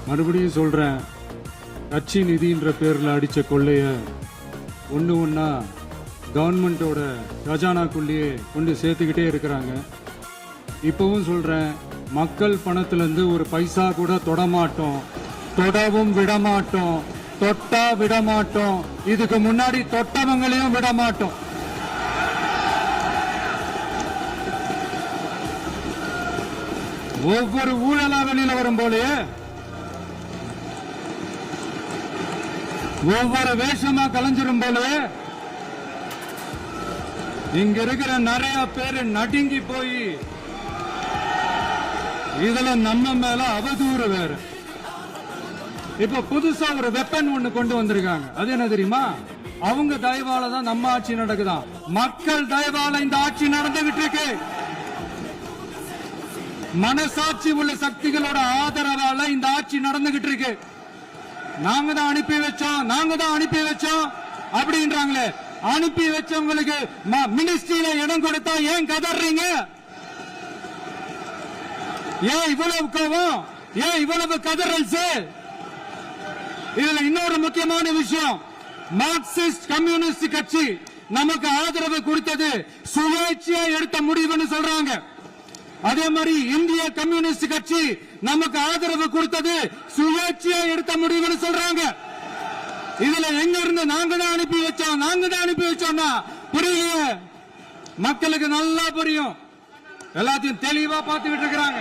மறுபடியும் சொல்றேன், கட்சி நிதின்ற பேர்ல அடிச்ச கொள்ளைய ஒண்ணு ஒண்ணா கவர்மெண்டோட கஜானாக்குள்ளேயே கொண்டு சேர்த்துக்கிட்டே இருக்கிறாங்க. இப்பவும் சொல்றேன், மக்கள் பணத்துல இருந்து ஒரு பைசா கூட தொடமாட்டோம், தொடவும் விடமாட்டோம், தொட்டா விடமாட்டோம், இதுக்கு முன்னாடி தொட்டவங்களையும் விடமாட்டோம். ஒவ்வொரு ஊழலா வெளியில வரும் போலே, ஒவ்வொரு வேஷமா கலைஞ்சிரும் போல இங்க இருக்கிற நிறைய பேரு நடுங்கி போய் இதுல நம்ம மேல அவதூறு வேற. இப்ப புதுசா ஒரு வெப்பன் ஒண்ணு கொண்டு வந்திருக்காங்க. அது என்ன தெரியுமா? அவங்க தயவால தான் நம்ம ஆட்சி நடக்குதான். மக்கள் தயவால இந்த ஆட்சி நடந்துகிட்டு இருக்கு. மனசாட்சி உள்ள சக்திகளோட ஆதரவால இந்த ஆட்சி நடந்துகிட்டு இருக்கு. நாங்க தான் அனுப்பி வச்சோம் அப்படின்றாங்களே. அனுப்பி வச்சவங்களுக்கு மினிஸ்ட்ரியில இடம் கொடுத்தா ஏன் கதறீங்க? ஏன் இவ்வளவு கோவம்? ஏன் இவ்வளவு கதறல்? இதுல இன்னொரு முக்கியமான விஷயம், மார்க்சிஸ்ட் கம்யூனிஸ்ட் கட்சி நமக்கு ஆதரவு கொடுத்தது சுயேட்சையா எடுத்த முடிவுன்னு சொல்றாங்க. அதே மாதிரி இந்திய கம்யூனிஸ்ட் கட்சி நமக்கு ஆதரவு கொடுத்தது சுயேட்சையா எடுத்த முடிவுன்னு சொல்றாங்க. இதுல எங்க இருந்து நாங்க தான் அனுப்பி வச்சோம்னா புரியல. மக்களுக்கு நல்லா புரியும், எல்லாத்தையும் தெளிவா பார்த்துக்கிட்டு இருக்கிறாங்க.